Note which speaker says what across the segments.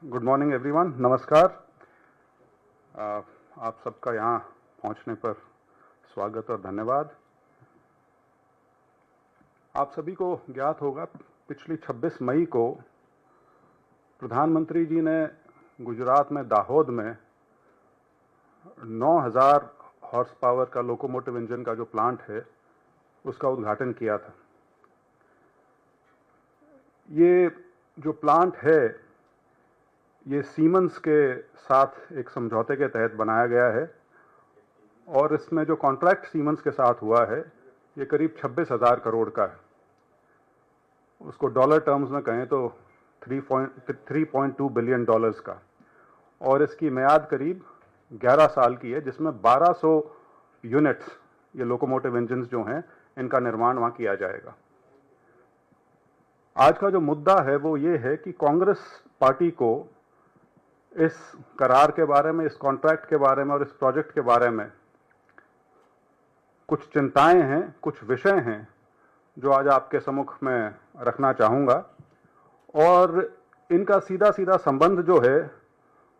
Speaker 1: Good morning everyone, नमस्कार। आप सबका यहाँ पहुँचने पर स्वागत और धन्यवाद। आप सभी को ज्ञात होगा, पिछली 26 मई को प्रधानमंत्री जी ने गुजरात में दाहोद में 9000 हॉर्स पावर का लोकोमोटिव इंजन का जो प्लांट है उसका उद्घाटन किया था। ये जो प्लांट है ये सीमेंस के साथ एक समझौते के तहत बनाया गया है और इसमें जो कॉन्ट्रैक्ट सीमेंस के साथ हुआ है ये करीब 26,000 करोड़ का है। उसको डॉलर टर्म्स में कहें तो 3.2 बिलियन डॉलर्स का, और इसकी मियाद करीब 11 साल की है, जिसमें 1200 यूनिट्स ये लोकोमोटिव इंजन्स जो हैं इनका निर्माण वहाँ किया जाएगा। आज का जो मुद्दा है वो ये है कि कांग्रेस पार्टी को इस करार के बारे में, इस कॉन्ट्रैक्ट के बारे में और इस प्रोजेक्ट के बारे में कुछ चिंताएं हैं, कुछ विषय हैं जो आज आपके सम्मुख में रखना चाहूँगा। और इनका सीधा सीधा संबंध जो है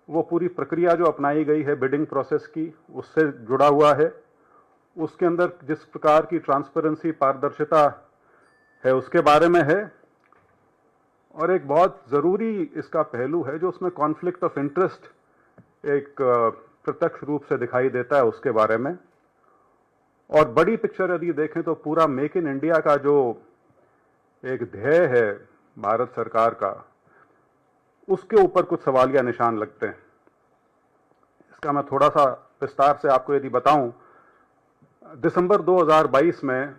Speaker 1: वो पूरी प्रक्रिया जो अपनाई गई है बिडिंग प्रोसेस की, उससे जुड़ा हुआ है। उसके अंदर जिस प्रकार की ट्रांसपेरेंसी, पारदर्शिता है उसके बारे में है, और एक बहुत ज़रूरी इसका पहलू है जो उसमें कॉन्फ्लिक्ट ऑफ इंटरेस्ट एक प्रत्यक्ष रूप से दिखाई देता है, उसके बारे में। और बड़ी पिक्चर यदि देखें तो पूरा मेक इन इंडिया का जो एक ध्येय है भारत सरकार का, उसके ऊपर कुछ सवालिया निशान लगते हैं। इसका मैं थोड़ा सा विस्तार से आपको यदि बताऊं, दिसंबर 2022 में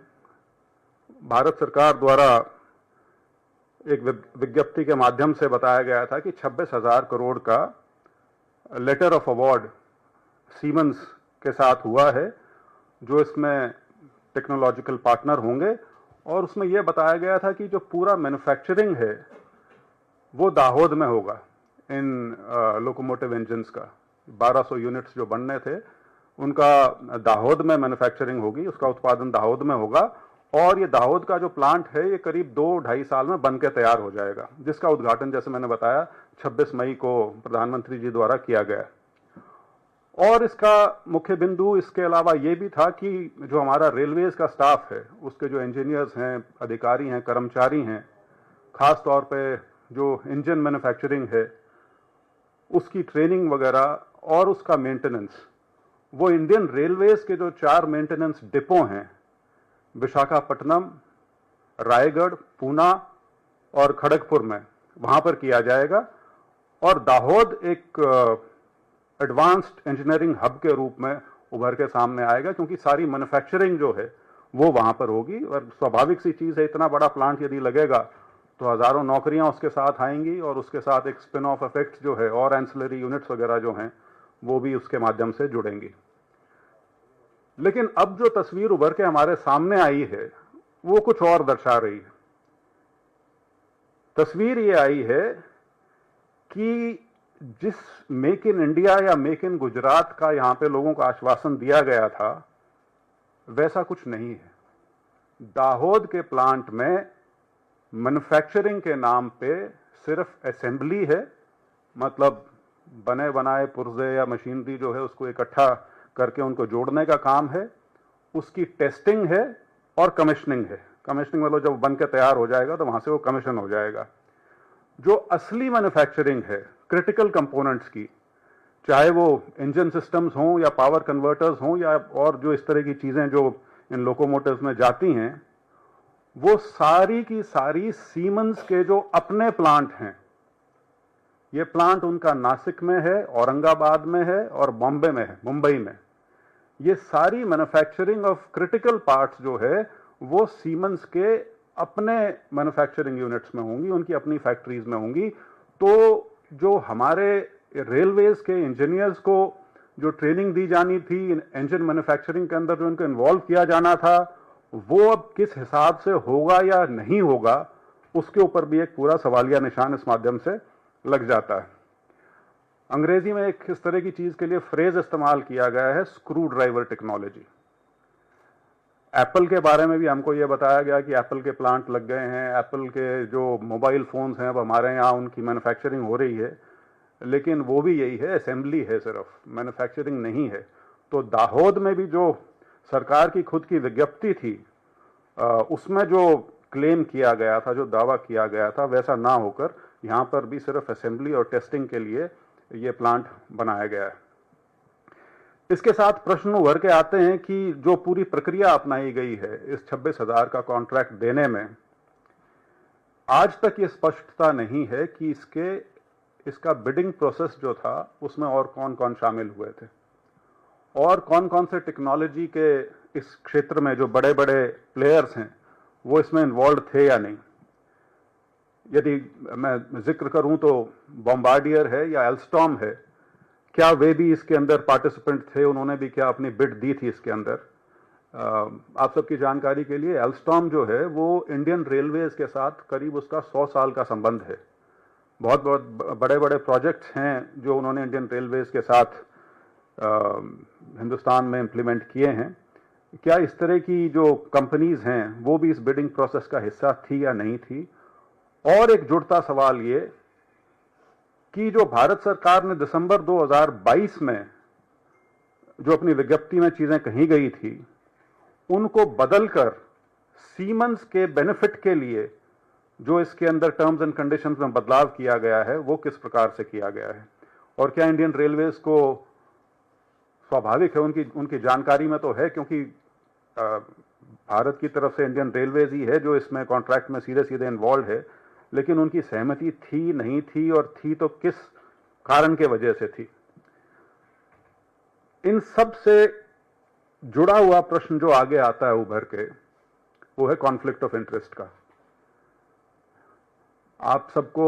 Speaker 1: भारत सरकार द्वारा एक विज्ञप्ति के माध्यम से बताया गया था कि 26,000 करोड़ का लेटर ऑफ अवार्ड सीमेंस के साथ हुआ है, जो इसमें टेक्नोलॉजिकल पार्टनर होंगे। और उसमें यह बताया गया था कि जो पूरा मैन्युफैक्चरिंग है वो दाहोद में होगा। इन लोकोमोटिव इंजन्स का 1200 यूनिट्स जो बनने थे उनका दाहोद में मैन्युफैक्चरिंग होगी, उसका उत्पादन दाहोद में होगा। और ये दाहोद का जो प्लांट है ये करीब 2-2.5 साल में बनके तैयार हो जाएगा, जिसका उद्घाटन जैसे मैंने बताया 26 मई को प्रधानमंत्री जी द्वारा किया गया। और इसका मुख्य बिंदु इसके अलावा ये भी था कि जो हमारा रेलवेज का स्टाफ है, उसके जो इंजीनियर्स हैं, अधिकारी हैं, कर्मचारी हैं, खास तौर पे जो इंजन मैन्युफैक्चरिंग है उसकी ट्रेनिंग वगैरह और उसका मेंटेनेंस, वो इंडियन रेलवेज के जो 4 मेंटेनेंस डिपो हैं, विशाखापट्टनम, रायगढ़, पूना और खड़गपुर में, वहां पर किया जाएगा। और दाहोद एक एडवांस्ड इंजीनियरिंग हब के रूप में उभर के सामने आएगा, क्योंकि सारी मैन्युफैक्चरिंग जो है वो वहां पर होगी। और स्वाभाविक सी चीज है, इतना बड़ा प्लांट यदि लगेगा तो हजारों नौकरियां उसके साथ आएंगी, और उसके साथ एक स्पिन ऑफ इफेक्ट जो है और एंसिलरी यूनिट्स वगैरह जो हैं वो भी उसके माध्यम से जुड़ेंगी। लेकिन अब जो तस्वीर उभर के हमारे सामने आई है वो कुछ और दर्शा रही है। तस्वीर ये आई है कि जिस मेक इन इंडिया या मेक इन गुजरात का यहां पे लोगों को आश्वासन दिया गया था, वैसा कुछ नहीं है। दाहोद के प्लांट में मैन्युफैक्चरिंग के नाम पे सिर्फ असेंबली है, मतलब बने बनाए पुर्जे या मशीनरी जो है उसको इकट्ठा करके उनको जोड़ने का काम है। उसकी टेस्टिंग है और कमीशनिंग है। कमीशनिंग मतलब जब बन के तैयार हो जाएगा तो वहां से वो कमीशन हो जाएगा। जो असली मैन्युफैक्चरिंग है क्रिटिकल कंपोनेंट्स की, चाहे वो इंजन सिस्टम्स हों या पावर कन्वर्टर्स हों या और जो इस तरह की चीजें जो इन लोकोमोटिव्स में जाती हैं, वो सारी की सारी सीमेंस के जो अपने प्लांट हैं। ये प्लांट उनका नासिक में है, औरंगाबाद में है और बॉम्बे में है, मुंबई में। ये सारी मैन्युफैक्चरिंग ऑफ क्रिटिकल पार्ट्स जो है वो सीमेंस के अपने मैन्युफैक्चरिंग यूनिट्स में होंगी, उनकी अपनी फैक्ट्रीज में होंगी। तो जो हमारे रेलवेज के इंजीनियर्स को जो ट्रेनिंग दी जानी थी इंजन मैन्युफैक्चरिंग के अंदर, जो उनको इन्वॉल्व किया जाना था, वो अब किस हिसाब से होगा या नहीं होगा, उसके ऊपर भी एक पूरा सवालिया निशान इस माध्यम से लग जाता है। अंग्रेजी में एक इस तरह की चीज के लिए फ्रेज इस्तेमाल किया गया है, स्क्रू ड्राइवर टेक्नोलॉजी। एप्पल के बारे में भी हमको यह बताया गया कि एप्पल के प्लांट लग गए हैं, एप्पल के जो मोबाइल फोन्स हैं अब हमारे यहाँ उनकी मैन्युफैक्चरिंग हो रही है। लेकिन वो भी यही है, असेंबली है, सिर्फ मैन्युफैक्चरिंग नहीं है। तो दाहोद में भी जो सरकार की खुद की विज्ञप्ति थी, उसमें जो क्लेम किया गया था, जो दावा किया गया था, वैसा ना होकर यहाँ पर भी सिर्फ असेंबली और टेस्टिंग के लिए ये प्लांट बनाया गया है। इसके साथ प्रश्न उभर के आते हैं कि जो पूरी प्रक्रिया अपनाई गई है इस 26,000 का कॉन्ट्रैक्ट देने में, आज तक ये स्पष्टता नहीं है कि इसका बिडिंग प्रोसेस जो था उसमें और कौन कौन शामिल हुए थे और कौन कौन से टेक्नोलॉजी के इस क्षेत्र में जो बड़े बड़े प्लेयर्स हैं वो इसमें इन्वॉल्व थे या नहीं। यदि मैं जिक्र करूं तो बॉम्बार्डियर है या एल्स्टॉम है, क्या वे भी इसके अंदर पार्टिसिपेंट थे, उन्होंने भी क्या अपनी बिड दी थी इसके अंदर। आप सबकी जानकारी के लिए एल्स्टॉम जो है वो इंडियन रेलवेज के साथ करीब उसका 100 साल का संबंध है। बहुत बहुत बड़े बड़े प्रोजेक्ट्स हैं जो उन्होंने इंडियन रेलवेज के साथ हिंदुस्तान में इंप्लीमेंट किए हैं। क्या इस तरह की जो कंपनीज हैं वो भी इस बिडिंग प्रोसेस का हिस्सा थी या नहीं थी। और एक जुड़ता सवाल ये कि जो भारत सरकार ने दिसंबर 2022 में जो अपनी विज्ञप्ति में चीजें कही गई थी उनको बदलकर सीमेंस के बेनिफिट के लिए जो इसके अंदर टर्म्स एंड कंडीशंस में बदलाव किया गया है वो किस प्रकार से किया गया है। और क्या इंडियन रेलवेज को, स्वाभाविक है उनकी जानकारी में तो है क्योंकि भारत की तरफ से इंडियन रेलवेज ही है जो इसमें कॉन्ट्रैक्ट में सीधे सीधे इन्वॉल्व है, लेकिन उनकी सहमति थी नहीं थी और थी तो किस कारण के वजह से थी। इन सब से जुड़ा हुआ प्रश्न जो आगे आता है उभर के वो है कॉन्फ्लिक्ट ऑफ इंटरेस्ट का। आप सबको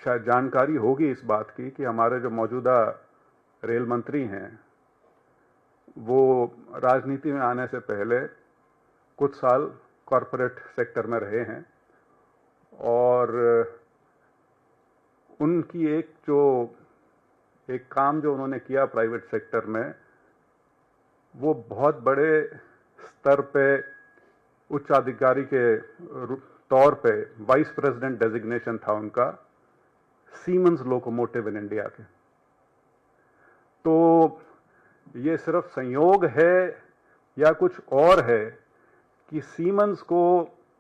Speaker 1: शायद जानकारी होगी इस बात की कि हमारे जो मौजूदा रेल मंत्री हैं वो राजनीति में आने से पहले कुछ साल कॉरपोरेट सेक्टर में रहे हैं और उनकी एक काम जो उन्होंने किया प्राइवेट सेक्टर में वो बहुत बड़े स्तर पे उच्चाधिकारी के तौर पे वाइस प्रेसिडेंट डेजिग्नेशन था उनका सीमेंस लोकोमोटिव इन इंडिया के। तो ये सिर्फ संयोग है या कुछ और है कि सीमेंस को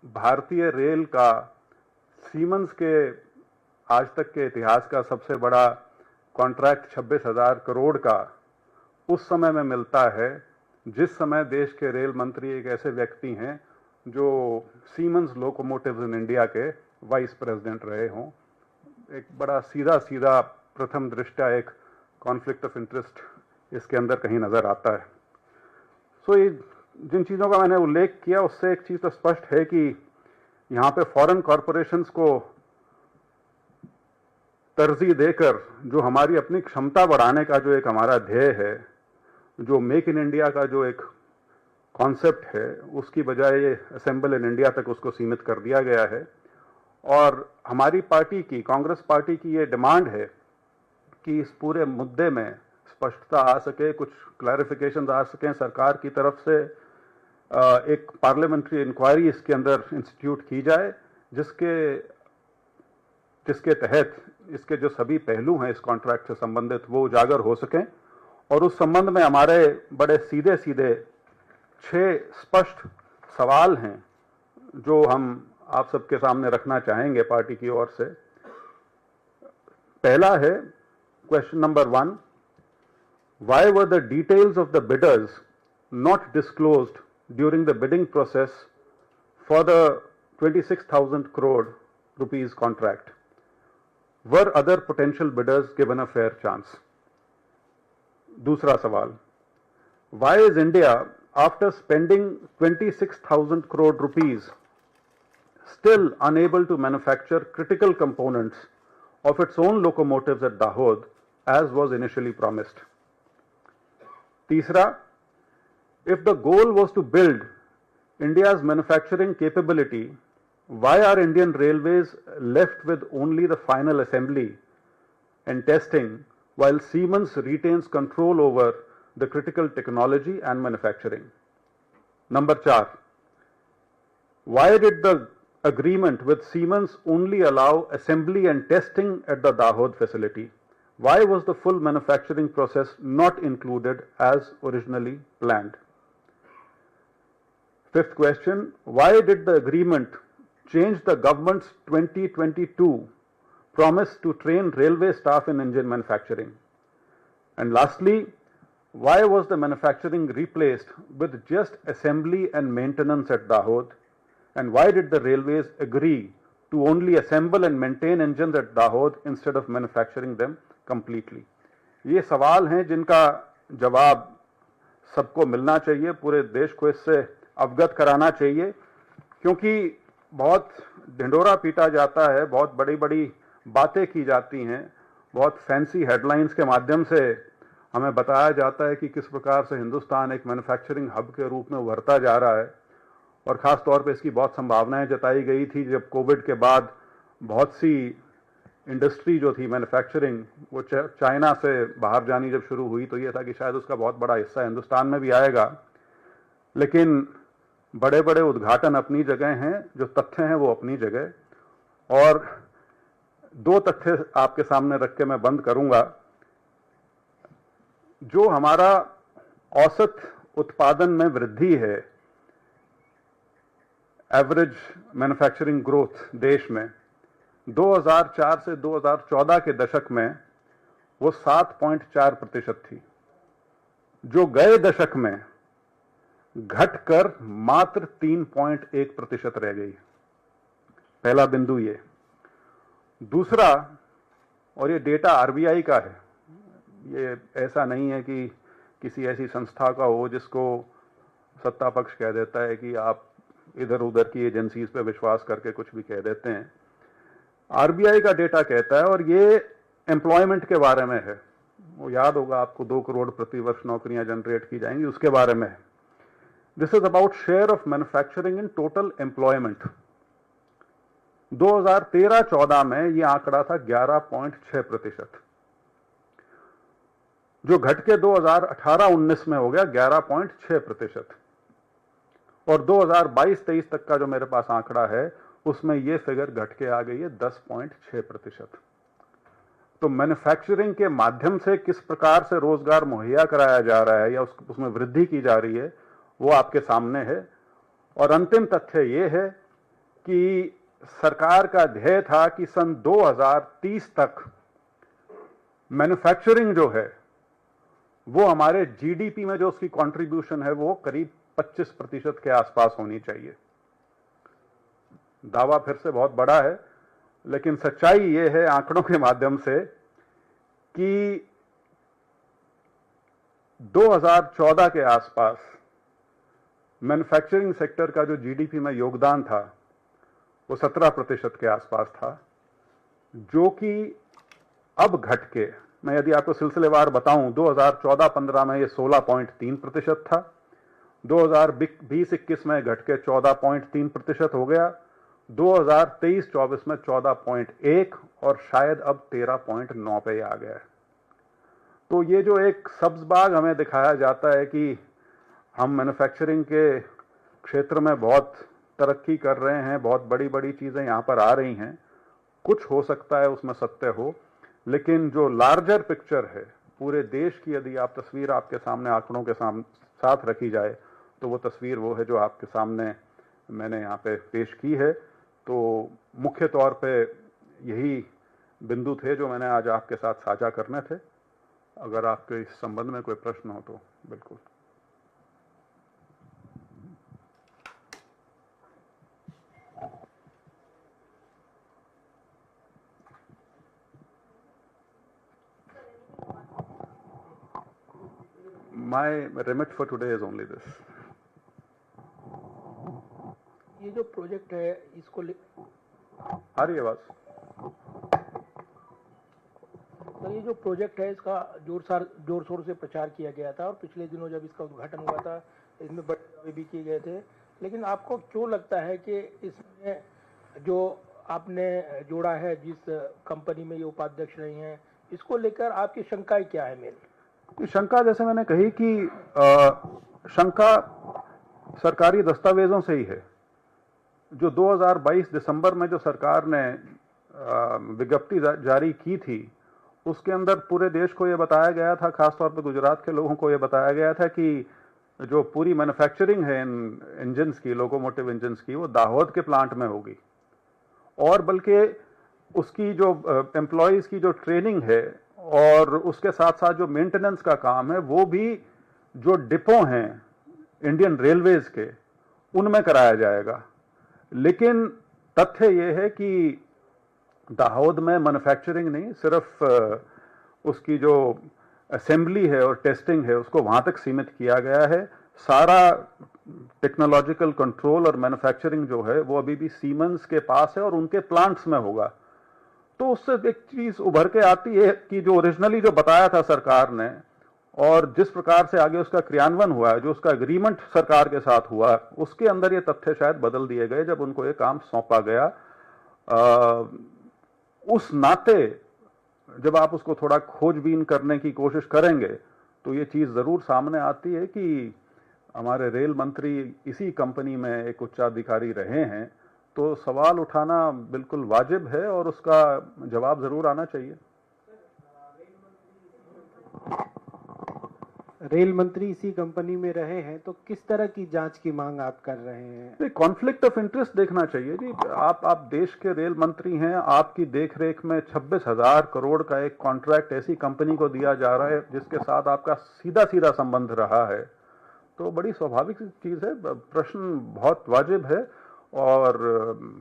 Speaker 1: भारतीय रेल का, सीमेंस के आज तक के इतिहास का सबसे बड़ा कॉन्ट्रैक्ट 26,000 करोड़ का उस समय में मिलता है जिस समय देश के रेल मंत्री एक ऐसे व्यक्ति हैं जो सीमेंस लोकोमोटिव्स इन इंडिया के वाइस प्रेसिडेंट रहे हों। एक बड़ा सीधा सीधा प्रथम दृष्टया एक कॉन्फ्लिक्ट ऑफ इंटरेस्ट इसके अंदर कहीं नजर आता है। सो ये जिन चीज़ों का मैंने उल्लेख किया उससे एक चीज़ तो स्पष्ट है कि यहाँ पे फॉरेन कॉरपोरेशंस को तरजीह देकर जो हमारी अपनी क्षमता बढ़ाने का जो एक हमारा ध्येय है, जो मेक इन इंडिया का जो एक कॉन्सेप्ट है, उसकी बजाय ये असेंबल इन इंडिया तक उसको सीमित कर दिया गया है। और हमारी पार्टी की, कांग्रेस पार्टी की ये डिमांड है कि इस पूरे मुद्दे में स्पष्टता आ सके, कुछ क्लैरिफिकेशन आ सकें सरकार की तरफ से। एक पार्लियामेंट्री इंक्वायरी इसके अंदर इंस्टीट्यूट की जाए जिसके तहत इसके जो सभी पहलू हैं इस कॉन्ट्रैक्ट से संबंधित वो उजागर हो सकें। और उस संबंध में हमारे बड़े सीधे सीधे 6 स्पष्ट सवाल हैं जो हम आप सबके सामने रखना चाहेंगे पार्टी की ओर से। पहला है question number 1, why were the details of the bidders not disclosed during the bidding process for the 26,000 crore rupees contract? Were other potential bidders given a fair chance? दूसरा सवाल, why is India, after spending 26,000 crore rupees, still unable to manufacture critical components of its own locomotives at Dahod as was initially promised? तीसरा, if the goal was to build India's manufacturing capability, why are Indian Railways left with only the final assembly and testing while Siemens retains control over the critical technology and manufacturing? Number 4, why did the agreement with Siemens only allow assembly and testing at the Dahod facility? Why was the full manufacturing process not included as originally planned? Fifth question, why did the agreement change the government's 2022 promise to train railway staff in engine manufacturing? And lastly, why was the manufacturing replaced with just assembly and maintenance at Dahod? And why did the railways agree to only assemble and maintain engines at Dahod instead of manufacturing them completely? ये सवाल हैं जिनका जवाब सबको मिलना चाहिए, पूरे देश को इससे अवगत कराना चाहिए, क्योंकि बहुत ढिंडोरा पीटा जाता है, बहुत बड़ी बड़ी बातें की जाती हैं, बहुत फैंसी हेडलाइंस के माध्यम से हमें बताया जाता है कि किस प्रकार से हिंदुस्तान एक मैन्युफैक्चरिंग हब के रूप में उभरता जा रहा है, और ख़ास तौर पे इसकी बहुत संभावनाएं जताई गई थी जब कोविड के बाद बहुत सी इंडस्ट्री जो थी मैन्युफैक्चरिंग वो चाइना से बाहर जानी जब शुरू हुई तो ये था कि शायद उसका बहुत बड़ा हिस्सा हिंदुस्तान में भी आएगा। लेकिन बड़े बड़े उद्घाटन अपनी जगह हैं, जो तथ्य हैं वो अपनी जगह, और दो तथ्य आपके सामने रख के मैं बंद करूंगा। जो हमारा औसत उत्पादन में वृद्धि है, एवरेज मैन्युफैक्चरिंग ग्रोथ देश में 2004 से 2014 के दशक में वो 7.4% थी, जो गए दशक में घटकर मात्र 3.1% रह गई। पहला बिंदु ये। दूसरा, और ये डेटा आरबीआई का है, ये ऐसा नहीं है कि किसी ऐसी संस्था का हो जिसको सत्ता पक्ष कह देता है कि आप इधर उधर की एजेंसीज पे विश्वास करके कुछ भी कह देते हैं। आरबीआई का डेटा कहता है, और ये एम्प्लॉयमेंट के बारे में है, वो याद होगा आपको, 2 करोड़ प्रति वर्ष नौकरियां जनरेट की जाएंगी, उसके बारे में है। This is about share of manufacturing in total employment. 2013-14 में ये आंकड़ा था 11.6%, जो घट के 2018-19 में हो गया 11.6%, और 2022-23 तक का जो मेरे पास आंकड़ा है उसमें ये फिगर घट के आ गई है 10.6%। तो मैन्युफैक्चरिंग के माध्यम से किस प्रकार से रोजगार मुहैया कराया जा रहा है या उसमें वृद्धि की जा रही है वो आपके सामने है। और अंतिम तथ्य ये है कि सरकार का ध्येय था कि सन 2030 तक मैन्युफैक्चरिंग जो है वो हमारे जीडीपी में जो उसकी कंट्रीब्यूशन है वो करीब 25% के आसपास होनी चाहिए। दावा फिर से बहुत बड़ा है, लेकिन सच्चाई यह है आंकड़ों के माध्यम से कि 2014 के आसपास मैन्युफैक्चरिंग सेक्टर का जो जीडीपी में योगदान था वो 17% के आसपास था, जो कि अब घट के, मैं यदि आपको सिलसिलेवार बताऊं, 2014-15 में ये 16.3% था, 2020-21 में घट के 14.3% हो गया, 2023-24 में 14.1 और शायद अब 13.9 पे आ गया है। तो ये जो एक सब्ज बाग हमें दिखाया जाता है कि हम मैन्युफैक्चरिंग के क्षेत्र में बहुत तरक्की कर रहे हैं, बहुत बड़ी बड़ी चीज़ें यहाँ पर आ रही हैं, कुछ हो सकता है उसमें सत्य हो, लेकिन जो लार्जर पिक्चर है पूरे देश की, यदि आप तस्वीर आपके सामने आंकड़ों के साथ रखी जाए तो वो तस्वीर वो है जो आपके सामने मैंने यहाँ पे पेश की है। तो मुख्य तौर पे यही बिंदु थे जो मैंने आज आपके साथ साझा करने थे। अगर आपके इस संबंध में कोई प्रश्न हो तो बिल्कुल। My remit for today is only this.
Speaker 2: ये जो प्रोजेक्ट है इसको
Speaker 1: आ रही है आवाज?
Speaker 2: सर, ये जो प्रोजेक्ट है इसका जोर शोर से प्रचार किया गया था और पिछले दिनों जब इसका उद्घाटन हुआ था इसमें बड़े दावे भी किए गए थे, लेकिन आपको क्यों लगता है कि इसमें जो आपने जोड़ा है, जिस कंपनी में ये उपाध्यक्ष रही हैं, इसको लेकर आपकी शंकाएं क्या है? मेन
Speaker 1: शंका, जैसे मैंने कही कि शंका सरकारी दस्तावेजों से ही है जो 2022 दिसंबर में जो सरकार ने विज्ञप्ति जारी की थी, उसके अंदर पूरे देश को यह बताया गया था, खासतौर पर गुजरात के लोगों को यह बताया गया था कि जो पूरी मैन्युफैक्चरिंग है इन इंजन्स की, लोकोमोटिव इंजन्स की, वो दाहोद के प्लांट में होगी। और बल्कि उसकी जो एम्प्लॉयज की जो ट्रेनिंग है और उसके साथ साथ जो मेंटेनेंस का काम है, वो भी जो डिपो हैं इंडियन रेलवेज के, उनमें कराया जाएगा। लेकिन तथ्य यह है कि दाहोद में मैन्युफैक्चरिंग नहीं, सिर्फ उसकी जो असेंबली है और टेस्टिंग है उसको वहां तक सीमित किया गया है। सारा टेक्नोलॉजिकल कंट्रोल और मैन्युफैक्चरिंग जो है वो अभी भी सीमेंस के पास है और उनके प्लांट्स में होगा। तो उससे एक चीज उभर के आती है कि जो ओरिजिनली जो बताया था सरकार ने और जिस प्रकार से आगे उसका क्रियान्वयन हुआ है, जो उसका एग्रीमेंट सरकार के साथ हुआ, उसके अंदर ये तथ्य शायद बदल दिए गए जब उनको ये काम सौंपा गया। उस नाते जब आप उसको थोड़ा खोजबीन करने की कोशिश करेंगे तो ये चीज जरूर सामने आती है कि हमारे रेल मंत्री इसी कंपनी में एक उच्चाधिकारी रहे हैं, तो सवाल उठाना बिल्कुल वाजिब है और उसका जवाब जरूर आना चाहिए।
Speaker 3: रेल मंत्री इसी कंपनी में रहे हैं, तो किस तरह की जांच की मांग आप कर रहे हैं?
Speaker 1: कॉन्फ्लिक्ट ऑफ इंटरेस्ट देखना चाहिए जी। आप देश के रेल मंत्री हैं, आपकी देखरेख में 26,000 करोड़ का एक कॉन्ट्रैक्ट ऐसी कंपनी को दिया जा रहा है जिसके साथ आपका सीधा सीधा संबंध रहा है, तो बड़ी स्वाभाविक चीज है। प्रश्न बहुत वाजिब है और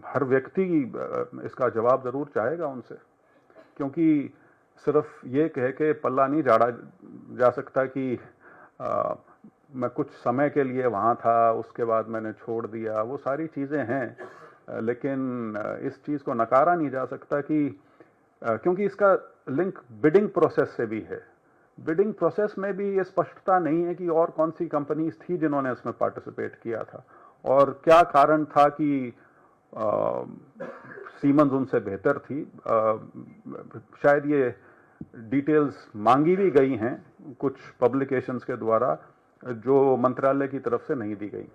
Speaker 1: हर व्यक्ति इसका जवाब जरूर चाहेगा उनसे, क्योंकि सिर्फ ये कह के पल्ला नहीं झाड़ा जा सकता कि मैं कुछ समय के लिए वहाँ था, उसके बाद मैंने छोड़ दिया। वो सारी चीज़ें हैं, लेकिन इस चीज़ को नकारा नहीं जा सकता कि क्योंकि इसका लिंक बिडिंग प्रोसेस से भी है। बिडिंग प्रोसेस में भी ये स्पष्टता नहीं है कि और कौन सी कंपनीज थी जिन्होंने इसमें पार्टिसिपेट किया था और क्या कारण था कि सीमेंस उनसे बेहतर थी। शायद ये डिटेल्स मांगी भी गई हैं कुछ पब्लिकेशंस के द्वारा जो मंत्रालय की तरफ से नहीं दी गई।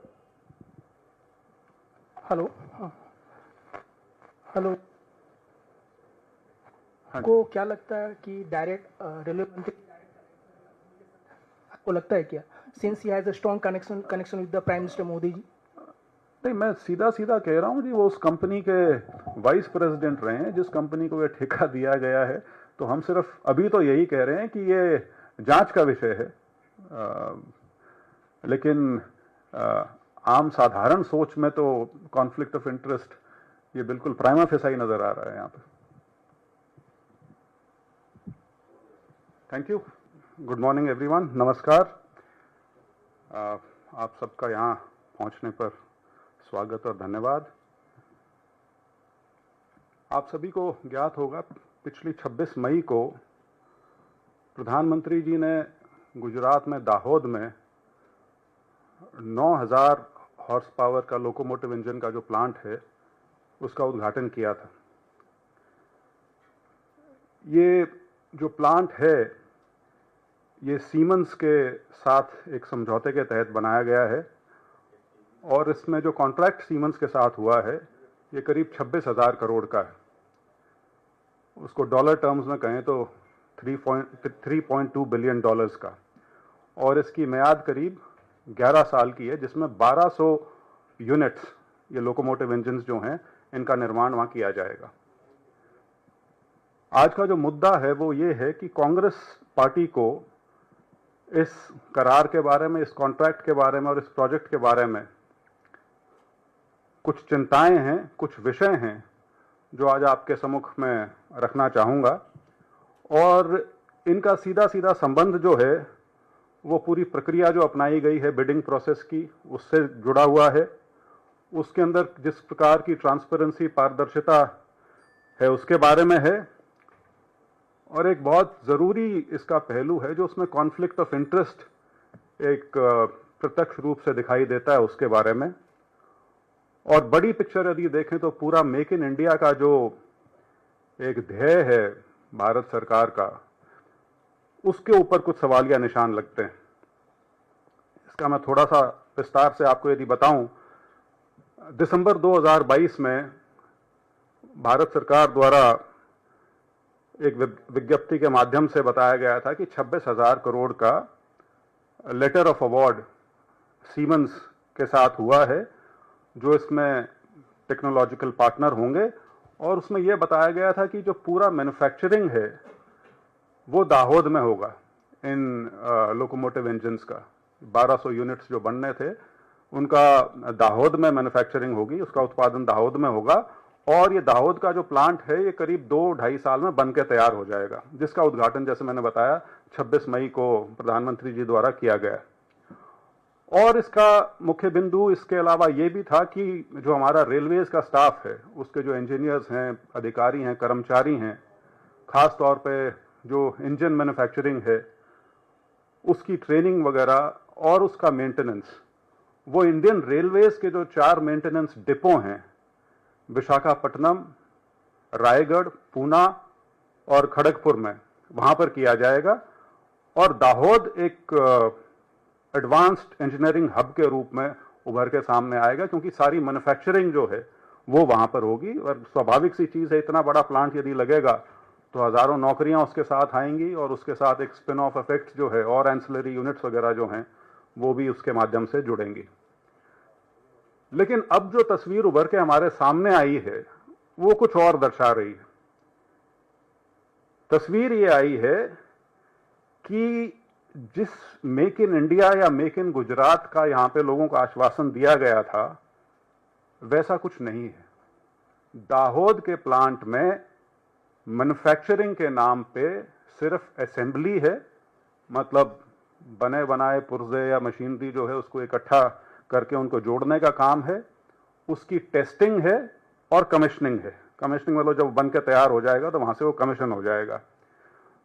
Speaker 2: हेलो हेलो, को क्या लगता है कि डायरेक्ट रेलवे मंत्री आपको लगता है क्या, since he has a strong connection with the prime minister Modi ji?
Speaker 1: नहीं, मैं सीधा सीधा कह रहा हूं जी, वो उस कंपनी के वाइस प्रेसिडेंट रहे हैं जिस कंपनी को ये ठेका दिया गया है। तो हम सिर्फ अभी तो यही कह रहे हैं कि ये जांच का विषय है, लेकिन आम साधारण सोच में तो कॉन्फ्लिक्ट ऑफ इंटरेस्ट ये बिल्कुल प्राइमा फेसाई नजर आ रहा है यहाँ पे। Thank you, good morning everyone, नमस्कार। आप सबका यहाँ पहुँचने पर स्वागत और धन्यवाद। आप सभी को ज्ञात होगा पिछली 26 मई को प्रधानमंत्री जी ने गुजरात में दाहोद में 9,000 हॉर्स पावर का लोकोमोटिव इंजन का जो प्लांट है उसका उद्घाटन किया था। ये जो प्लांट है ये सीमेंस के साथ एक समझौते के तहत बनाया गया है और इसमें जो कॉन्ट्रैक्ट सीमेंस के साथ हुआ है ये करीब 26,000 करोड़ का है। उसको डॉलर टर्म्स में कहें तो 3.2 बिलियन डॉलर्स का, और इसकी मियाद करीब 11 साल की है, जिसमें 1200 यूनिट्स ये लोकोमोटिव इंजन्स जो हैं इनका निर्माण वहाँ किया जाएगा। आज का जो मुद्दा है वो ये है कि कांग्रेस पार्टी को इस करार के बारे में, इस कॉन्ट्रैक्ट के बारे में और इस प्रोजेक्ट के बारे में कुछ चिंताएं हैं, कुछ विषय हैं जो आज आपके सम्मुख में रखना चाहूँगा, और इनका सीधा सीधा संबंध जो है वो पूरी प्रक्रिया जो अपनाई गई है बिडिंग प्रोसेस की उससे जुड़ा हुआ है। उसके अंदर जिस प्रकार की ट्रांसपेरेंसी, पारदर्शिता है उसके बारे में है, और एक बहुत ज़रूरी इसका पहलू है जो उसमें कॉन्फ्लिक्ट ऑफ इंटरेस्ट एक प्रत्यक्ष रूप से दिखाई देता है उसके बारे में। और बड़ी पिक्चर यदि देखें तो पूरा मेक इन इंडिया का जो एक ध्येय है भारत सरकार का, उसके ऊपर कुछ सवालिया निशान लगते हैं। इसका मैं थोड़ा सा विस्तार से आपको यदि बताऊं, दिसंबर 2022 में भारत सरकार द्वारा एक विज्ञप्ति के माध्यम से बताया गया था कि 26,000 करोड़ का लेटर ऑफ अवार्ड सीमेंस के साथ हुआ है, जो इसमें टेक्नोलॉजिकल पार्टनर होंगे। और उसमें यह बताया गया था कि जो पूरा मैन्युफैक्चरिंग है वो दाहोद में होगा इन लोकोमोटिव इंजन्स का। 1200 यूनिट्स जो बनने थे उनका दाहोद में मैन्युफैक्चरिंग होगी, उसका उत्पादन दाहोद में होगा। और ये दाहोद का जो प्लांट है ये करीब 2-2.5 साल में बन के तैयार हो जाएगा, जिसका उद्घाटन जैसे मैंने बताया 26 मई को प्रधानमंत्री जी द्वारा किया गया। और इसका मुख्य बिंदु इसके अलावा ये भी था कि जो हमारा रेलवेज का स्टाफ है, उसके जो इंजीनियर्स हैं, अधिकारी हैं, कर्मचारी हैं, खास तौर पे जो इंजन मैन्युफैक्चरिंग है उसकी ट्रेनिंग वगैरह और उसका मेंटेनेंस, वो इंडियन रेलवेज के जो 4 मेंटेनेंस डिपो हैं, विशाखापट्टनम, रायगढ़, पूना और खड़गपुर में, वहां पर किया जाएगा। और दाहोद एक एडवांस्ड इंजीनियरिंग हब के रूप में उभर के सामने आएगा, क्योंकि सारी मैन्युफैक्चरिंग जो है वो वहां पर होगी। और स्वाभाविक सी चीज है, इतना बड़ा प्लांट यदि लगेगा तो हजारों नौकरियां उसके साथ आएंगी और उसके साथ एक स्पिन ऑफ इफेक्ट जो है और एंसिलरी यूनिट्स वगैरह जो हैं वो भी उसके माध्यम से जुड़ेंगी। लेकिन अब जो तस्वीर उभर के हमारे सामने आई है वो कुछ और दर्शा रही है। तस्वीर ये आई है कि जिस मेक इन इंडिया या मेक इन गुजरात का यहां पे लोगों को आश्वासन दिया गया था, वैसा कुछ नहीं है। दाहोद के प्लांट में मैन्युफैक्चरिंग के नाम पे सिर्फ असेंबली है, मतलब बने बनाए पुर्जे या मशीनरी जो है उसको इकट्ठा करके उनको जोड़ने का काम है। उसकी टेस्टिंग है और कमीशनिंग है। कमीशनिंग मतलब जब बन के तैयार हो जाएगा तो वहां से वो कमीशन हो जाएगा।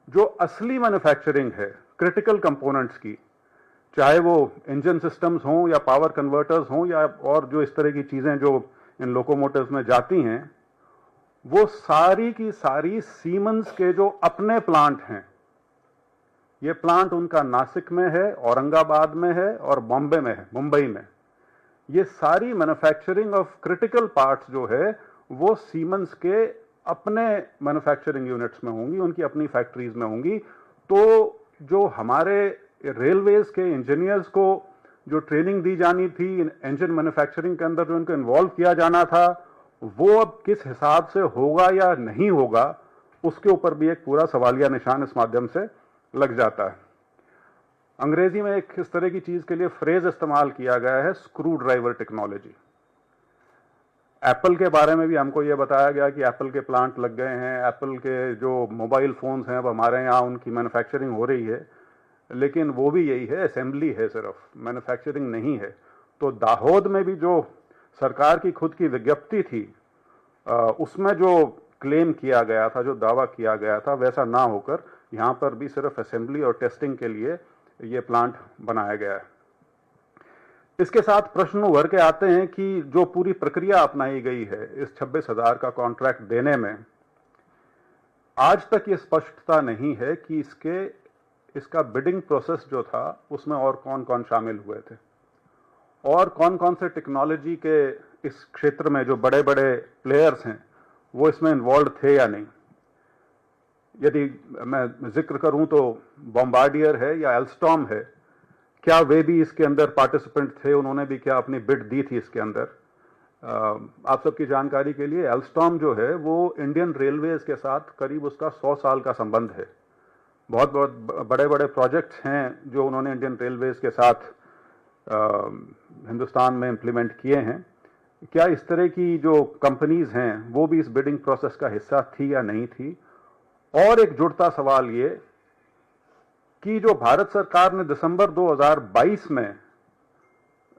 Speaker 1: जो असली मैन्युफैक्चरिंग है क्रिटिकल कंपोनेंट्स की, चाहे वो इंजन सिस्टम्स हों या पावर कन्वर्टर्स हों या और जो इस तरह की चीजें जो इन लोकोमोटिव्स में जाती हैं, वो सारी की सारी सीमेंस के जो अपने प्लांट हैं। ये प्लांट उनका नासिक में है, औरंगाबाद में है और बॉम्बे में है, मुंबई में। ये सारी मैन्युफैक्चरिंग ऑफ क्रिटिकल पार्ट्स जो है वो सीमेंस के अपने मैन्युफैक्चरिंग यूनिट्स में होंगी, उनकी अपनी फैक्ट्रीज में होंगी। तो जो हमारे रेलवेज के इंजीनियर्स को जो ट्रेनिंग दी जानी थी इंजन मैन्युफैक्चरिंग के अंदर, जो उनको इन्वॉल्व किया जाना था, वो अब किस हिसाब से होगा या नहीं होगा, उसके ऊपर भी एक पूरा सवालिया निशान इस माध्यम से लग जाता है। अंग्रेजी में एक इस तरह की चीज के लिए फ्रेज इस्तेमाल किया गया है, स्क्रू ड्राइवर टेक्नोलॉजी। एप्पल के बारे में भी हमको यह बताया गया कि एप्पल के प्लांट लग गए हैं, एप्पल के जो मोबाइल फोन्स हैं अब हमारे यहाँ उनकी मैन्युफैक्चरिंग हो रही है, लेकिन वो भी यही है, असेंबली है, सिर्फ मैन्युफैक्चरिंग नहीं है। तो दाहोद में भी जो सरकार की खुद की विज्ञप्ति थी उसमें जो क्लेम किया गया था, जो दावा किया गया था, वैसा ना होकर यहाँ पर भी सिर्फ असेंबली और टेस्टिंग के लिए ये प्लांट बनाया गया है। इसके साथ प्रश्न उभर के आते हैं कि जो पूरी प्रक्रिया अपनाई गई है इस 26,000 का कॉन्ट्रैक्ट देने में, आज तक ये स्पष्टता नहीं है कि इसका बिडिंग प्रोसेस जो था उसमें और कौन कौन शामिल हुए थे और कौन कौन से टेक्नोलॉजी के इस क्षेत्र में जो बड़े बड़े प्लेयर्स हैं वो इसमें इन्वॉल्व थे या नहीं। यदि मैं जिक्र करूं तो बॉम्बार्डियर है या एल्स्टॉम है, क्या वे भी इसके अंदर पार्टिसिपेंट थे, उन्होंने भी क्या अपनी बिड दी थी इसके अंदर। आप सबकी जानकारी के लिए एल्स्टॉम जो है वो इंडियन रेलवेज के साथ करीब उसका 100 साल का संबंध है। बहुत बहुत बड़े बड़े प्रोजेक्ट्स हैं जो उन्होंने इंडियन रेलवेज के साथ हिंदुस्तान में इंप्लीमेंट किए हैं। क्या इस तरह की जो कंपनीज हैं वो भी इस बिडिंग प्रोसेस का हिस्सा थी या नहीं थी। और एक जुड़ता सवाल ये कि जो भारत सरकार ने दिसंबर 2022 में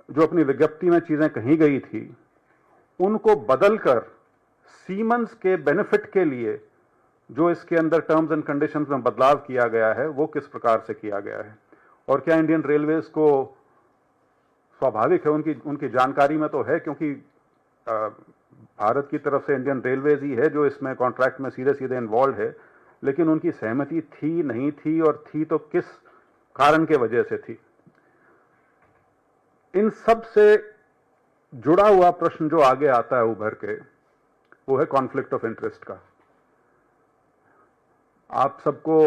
Speaker 1: जो अपनी विज्ञप्ति में चीजें कही गई थी उनको बदलकर सीमेंस के बेनिफिट के लिए जो इसके अंदर टर्म्स एंड कंडीशंस में बदलाव किया गया है वो किस प्रकार से किया गया है। और क्या इंडियन रेलवेज को, स्वाभाविक है उनकी जानकारी में तो है, क्योंकि भारत की तरफ से इंडियन रेलवेज ही है जो इसमें कॉन्ट्रैक्ट में सीधे सीधे इन्वॉल्व है, लेकिन उनकी सहमति थी नहीं थी, और थी तो किस कारण के वजह से थी। इन सब से जुड़ा हुआ प्रश्न जो आगे आता है उभर के, वो है कॉन्फ्लिक्ट ऑफ इंटरेस्ट का। आप सबको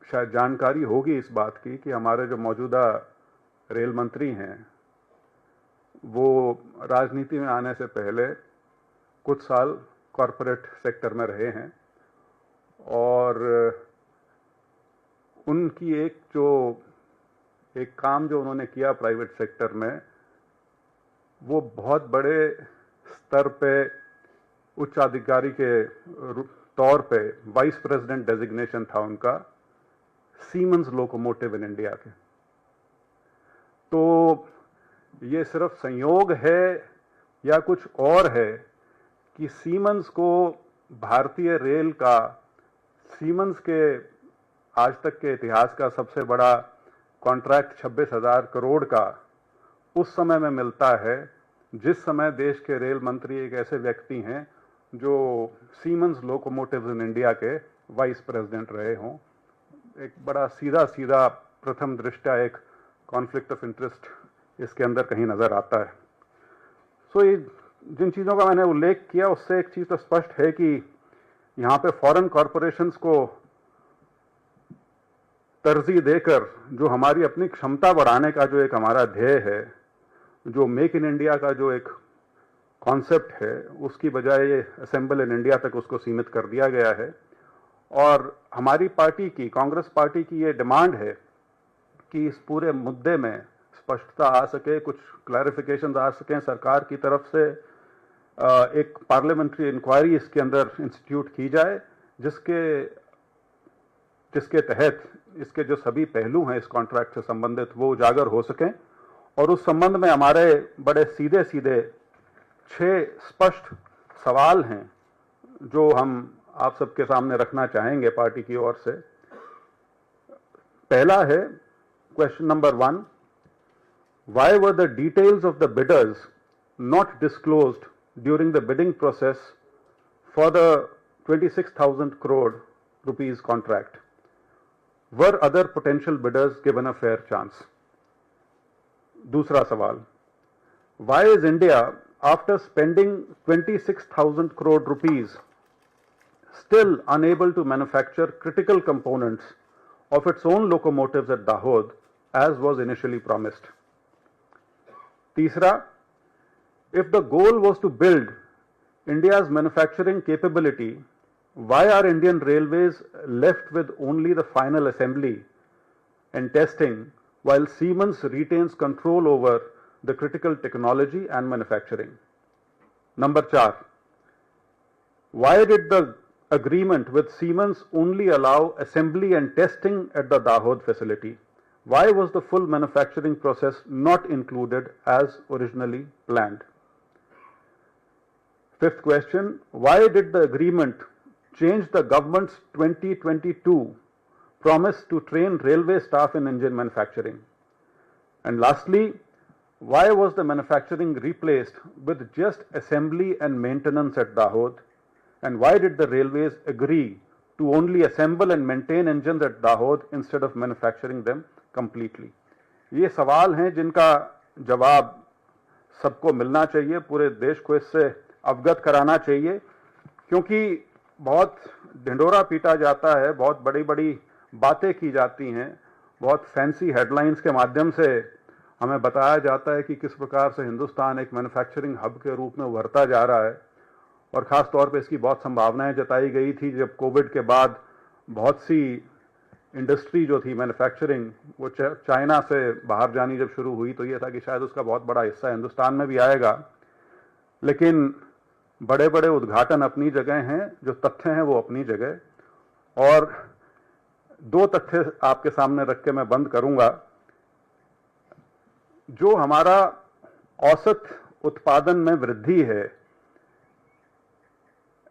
Speaker 1: शायद जानकारी होगी इस बात की कि हमारे जो मौजूदा रेल मंत्री हैं वो राजनीति में आने से पहले कुछ साल कॉरपोरेट सेक्टर में रहे हैं, और उनकी एक काम जो उन्होंने किया प्राइवेट सेक्टर में, वो बहुत बड़े स्तर पे उच्च अधिकारी के तौर पे वाइस प्रेसिडेंट डेजिग्नेशन था उनका सीमेंस लोकोमोटिव इन इंडिया के। तो ये सिर्फ संयोग है या कुछ और है कि सीमेंस को भारतीय रेल का, सीमेंस के आज तक के इतिहास का सबसे बड़ा कॉन्ट्रैक्ट 26,000 करोड़ का उस समय में मिलता है जिस समय देश के रेल मंत्री एक ऐसे व्यक्ति हैं जो सीमेंस लोकोमोटिव्स इन इंडिया के वाइस प्रेसिडेंट रहे हों। एक बड़ा सीधा सीधा प्रथम दृष्टया एक कॉन्फ्लिक्ट ऑफ इंटरेस्ट इसके अंदर कहीं नजर आता है। सो ये जिन चीज़ों का मैंने उल्लेख किया उससे एक चीज़ तो स्पष्ट है कि यहाँ पे फॉरेन कॉरपोरेशंस को तरजीह देकर जो हमारी अपनी क्षमता बढ़ाने का जो एक हमारा ध्येय है, जो मेक इन इंडिया का जो एक कॉन्सेप्ट है, उसकी बजाय ये असेंबल इन इंडिया तक उसको सीमित कर दिया गया है। और हमारी पार्टी की, कांग्रेस पार्टी की ये डिमांड है कि इस पूरे मुद्दे में स्पष्टता आ सके, कुछ क्लैरिफिकेशन आ सकें सरकार की तरफ से। एक पार्लियामेंट्री इंक्वायरी इसके अंदर इंस्टीट्यूट की जाए जिसके तहत इसके जो सभी पहलू हैं इस कॉन्ट्रैक्ट से संबंधित वो उजागर हो सकें। और उस संबंध में हमारे बड़े सीधे सीधे 6 स्पष्ट सवाल हैं जो हम आप सबके सामने रखना चाहेंगे पार्टी की ओर से। पहला है question number 1, why were the details of the bidders not disclosed during the bidding process for the 26,000 crore rupees contract? Were other potential bidders given a fair chance? दूसरा सवाल, why is India, after spending 26,000 crore rupees, still unable to manufacture critical components of its own locomotives at Dahod as was initially promised? तीसरा, if the goal was to build India's manufacturing capability, why are Indian Railways left with only the final assembly and testing while Siemens retains control over the critical technology and manufacturing? Number 4, why did the agreement with Siemens only allow assembly and testing at the Dahod facility? Why was the full manufacturing process not included as originally planned? Fifth question, why did the agreement change the government's 2022 promise to train railway staff in engine manufacturing? And lastly, why was the manufacturing replaced with just assembly and maintenance at Dahod? And why did the railways agree to only assemble and maintain engines at Dahod instead of manufacturing them completely? ये सवाल हैं जिनका जवाब सबको मिलना चाहिए, पूरे देश को इससे अवगत कराना चाहिए, क्योंकि बहुत ढिंडोरा पीटा जाता है, बहुत बड़ी बड़ी बातें की जाती हैं, बहुत फैंसी हेडलाइंस के माध्यम से हमें बताया जाता है कि किस प्रकार से हिंदुस्तान एक मैन्युफैक्चरिंग हब के रूप में उभरता जा रहा है। और ख़ास तौर पे इसकी बहुत संभावनाएं जताई गई थी जब कोविड के बाद बहुत सी इंडस्ट्री जो थी मैन्युफैक्चरिंग वो चाइना से बाहर जानी जब शुरू हुई तो ये था कि शायद उसका बहुत बड़ा हिस्सा हिंदुस्तान में भी आएगा। लेकिन बड़े बड़े उद्घाटन अपनी जगह हैं, जो तथ्य हैं वो अपनी जगह। और 2 तथ्य आपके सामने रख के मैं बंद करूंगा। जो हमारा औसत उत्पादन में वृद्धि है,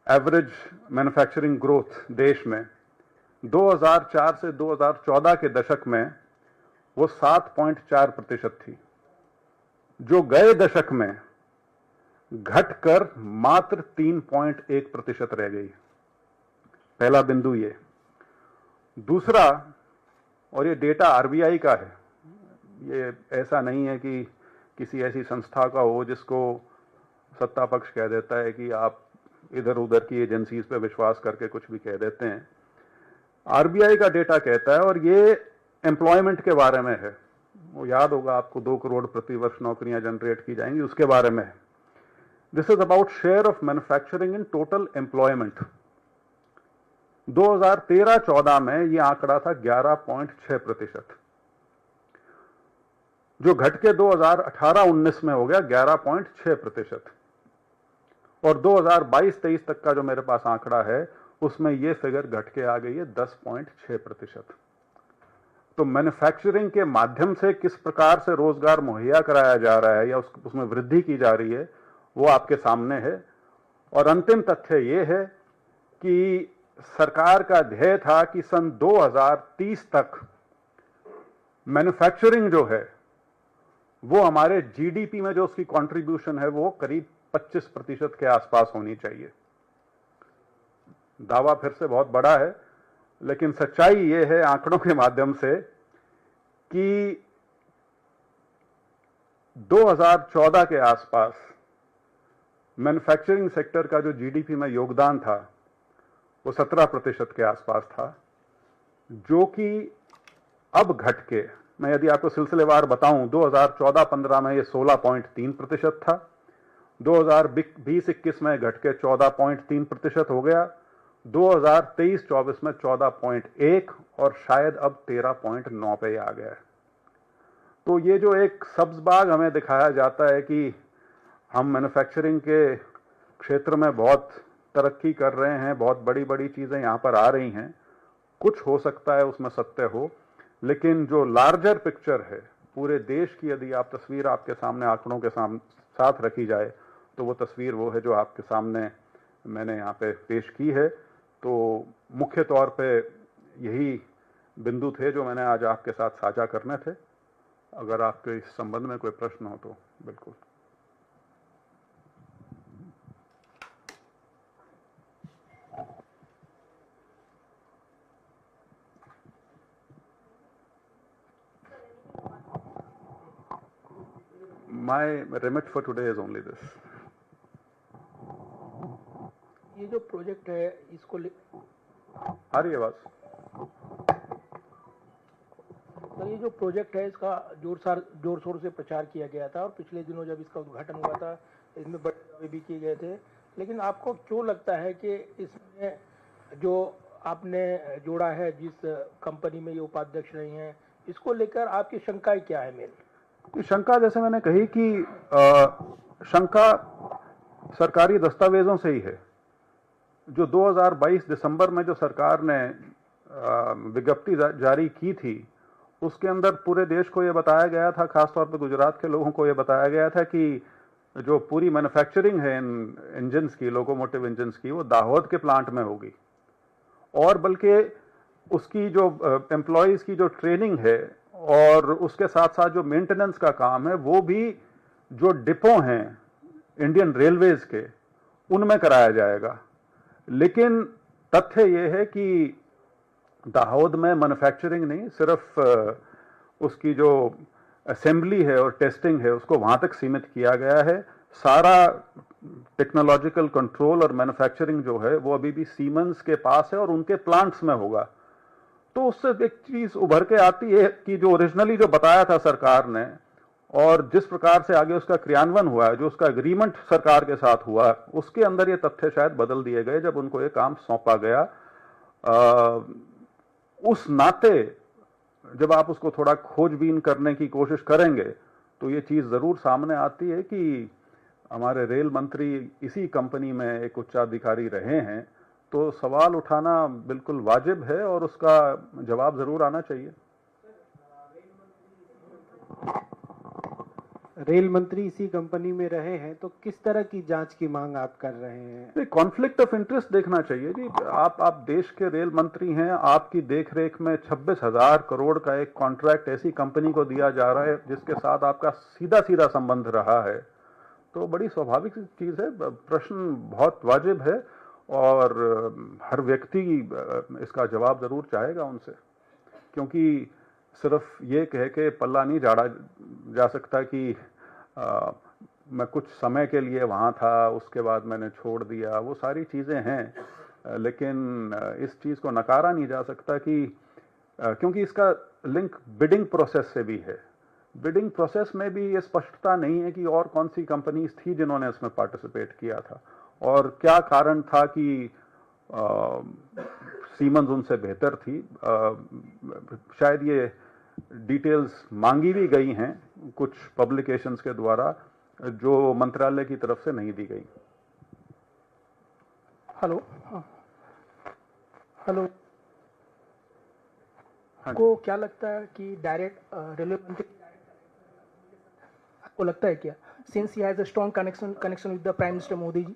Speaker 1: एवरेज मैन्युफैक्चरिंग ग्रोथ देश में 2004 से 2014 के दशक में वो 7.4% थी, जो गए दशक में घटकर मात्र 3.1% रह गई। पहला बिंदु ये। दूसरा, और ये डेटा आरबीआई का है, ये ऐसा नहीं है कि किसी ऐसी संस्था का हो जिसको सत्ता पक्ष कह देता है कि आप इधर उधर की एजेंसीज पे विश्वास करके कुछ भी कह देते हैं। आरबीआई का डेटा कहता है, और ये एम्प्लॉयमेंट के बारे में है, वो याद होगा आपको, 2 करोड़ प्रति वर्ष नौकरियां जनरेट की जाएंगी, उसके बारे में है। This is about share of manufacturing in total employment. 2013-14 में ये आंकड़ा था 11.6%, जो घट के 2018-19 में हो गया 11.6%, और 2022-23 तक का जो मेरे पास आंकड़ा है उसमें ये फिगर घट के आ गई है 10.6%। तो मैन्युफैक्चरिंग के माध्यम से किस प्रकार से रोजगार मुहैया कराया जा रहा है या उसमें वृद्धि की जा रही है, वो आपके सामने है। और अंतिम तथ्य ये है कि सरकार का ध्येय था कि सन 2030 तक मैन्युफैक्चरिंग जो है वो हमारे जीडीपी में जो उसकी कंट्रीब्यूशन है वो करीब 25% के आसपास होनी चाहिए। दावा फिर से बहुत बड़ा है, लेकिन सच्चाई ये है आंकड़ों के माध्यम से कि 2014 के आसपास मैन्युफैक्चरिंग सेक्टर का जो जीडीपी में योगदान था वो 17% के आसपास था, जो कि अब घट के, मैं यदि आपको सिलसिलेवार बताऊं, 2014-15 में ये 16.3% था, 2020-21 में घट के 14.3% हो गया, 2023-24 में 14.1 और शायद अब 13.9 पे आ गया है। तो ये जो एक सब्ज बाग हमें दिखाया जाता है कि हम मैन्युफैक्चरिंग के क्षेत्र में बहुत तरक्की कर रहे हैं, बहुत बड़ी बड़ी चीजें यहां पर आ रही हैं, कुछ हो सकता है उसमें सत्य हो, लेकिन जो लार्जर पिक्चर है पूरे देश की, यदि आप तस्वीर आपके सामने आंकड़ों के साथ रखी जाए तो वो तस्वीर वो है जो आपके सामने मैंने यहाँ पे पेश की है। तो मुख्य तौर पे यही बिंदु थे जो मैंने आज आपके साथ साझा करने थे। अगर आपके इस संबंध में कोई प्रश्न हो तो बिल्कुल। My remit for today is only this.
Speaker 2: ये जो प्रोजेक्ट है इसको
Speaker 1: आ रही है आवाज?
Speaker 2: तो ये जो प्रोजेक्ट है इसका जोर शोर से प्रचार किया गया था, और पिछले दिनों जब इसका उद्घाटन हुआ था इसमें बड़े दावे भी किए गए थे, लेकिन आपको क्यों लगता है कि इसमें जो आपने जोड़ा है, जिस कंपनी में ये उपाध्यक्ष रही हैं, इसको लेकर आपकी शंकाएं क्या है? मेन
Speaker 1: शंका, जैसे मैंने कही कि शंका सरकारी दस्तावेजों से ही है। जो 2022 दिसंबर में जो सरकार ने विज्ञप्ति जारी की थी, उसके अंदर पूरे देश को यह बताया गया था, खासतौर पर गुजरात के लोगों को यह बताया गया था कि जो पूरी मैन्युफैक्चरिंग है इन इंजन्स की, लोकोमोटिव इंजन्स की, वो दाहोद के प्लांट में होगी, और बल्कि उसकी जो एम्प्लॉयज की जो ट्रेनिंग है और उसके साथ साथ जो मेंटेनेंस का काम है वो भी जो डिपो हैं इंडियन रेलवेज के, उनमें कराया जाएगा। लेकिन तथ्य यह है कि दाहोद में मैन्युफैक्चरिंग नहीं, सिर्फ उसकी जो असेंबली है और टेस्टिंग है उसको वहां तक सीमित किया गया है। सारा टेक्नोलॉजिकल कंट्रोल और मैन्युफैक्चरिंग जो है वो अभी भी सीमेंस के पास है और उनके प्लांट्स में होगा। तो उससे एक चीज उभर के आती है कि जो ओरिजिनली जो बताया था सरकार ने और जिस प्रकार से आगे उसका क्रियान्वयन हुआ है, जो उसका एग्रीमेंट सरकार के साथ हुआ, उसके अंदर ये तथ्य शायद बदल दिए गए जब उनको ये काम सौंपा गया। उस नाते जब आप उसको थोड़ा खोजबीन करने की कोशिश करेंगे तो ये चीज जरूर सामने आती है कि हमारे रेल मंत्री इसी कंपनी में एक उच्चाधिकारी रहे हैं, तो सवाल उठाना बिल्कुल वाजिब है और उसका जवाब जरूर आना चाहिए।
Speaker 3: रेल मंत्री इसी कंपनी में रहे हैं, तो किस तरह की जांच की मांग आप कर रहे हैं?
Speaker 1: कॉन्फ्लिक्ट ऑफ इंटरेस्ट देखना चाहिए जी। आप देश के रेल मंत्री हैं, आपकी देखरेख में 26,000 करोड़ का एक कॉन्ट्रैक्ट ऐसी कंपनी को दिया जा रहा है जिसके साथ आपका सीधा सीधा संबंध रहा है, तो बड़ी स्वाभाविक चीज है। प्रश्न बहुत वाजिब है और हर व्यक्ति इसका जवाब जरूर चाहेगा उनसे, क्योंकि सिर्फ ये कह के पल्ला नहीं झाड़ा जा सकता कि मैं कुछ समय के लिए वहाँ था, उसके बाद मैंने छोड़ दिया, वो सारी चीज़ें हैं। लेकिन इस चीज़ को नकारा नहीं जा सकता कि क्योंकि इसका लिंक बिडिंग प्रोसेस से भी है। बिडिंग प्रोसेस में भी ये स्पष्टता नहीं है कि और कौन सी कंपनीज थी जिन्होंने इसमें पार्टिसिपेट किया था और क्या कारण था कि सीमेंस उनसे बेहतर थी। शायद ये डिटेल्स मांगी भी गई हैं कुछ पब्लिकेशंस के द्वारा जो मंत्रालय की तरफ से नहीं दी गई।
Speaker 2: हेलो, हेलो, आपको क्या लगता है कि डायरेक्ट रेलवे मंत्री आपको लगता है क्या, since he has a strong connection with the prime minister Modi ji?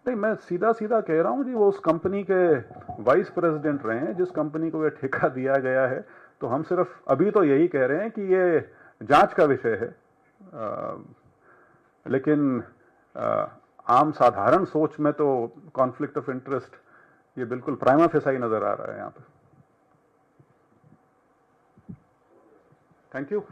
Speaker 1: नहीं, मैं सीधा सीधा कह रहा हूं जी, वो उस कंपनी के वाइस प्रेसिडेंट रहे हैं जिस कंपनी को ये ठेका दिया गया है। तो हम सिर्फ अभी तो यही कह रहे हैं कि ये जांच का विषय है। लेकिन आम साधारण सोच में तो कॉन्फ्लिक्ट ऑफ इंटरेस्ट ये बिल्कुल प्राइमा फेसाई नजर आ रहा है यहाँ पे। Thank you.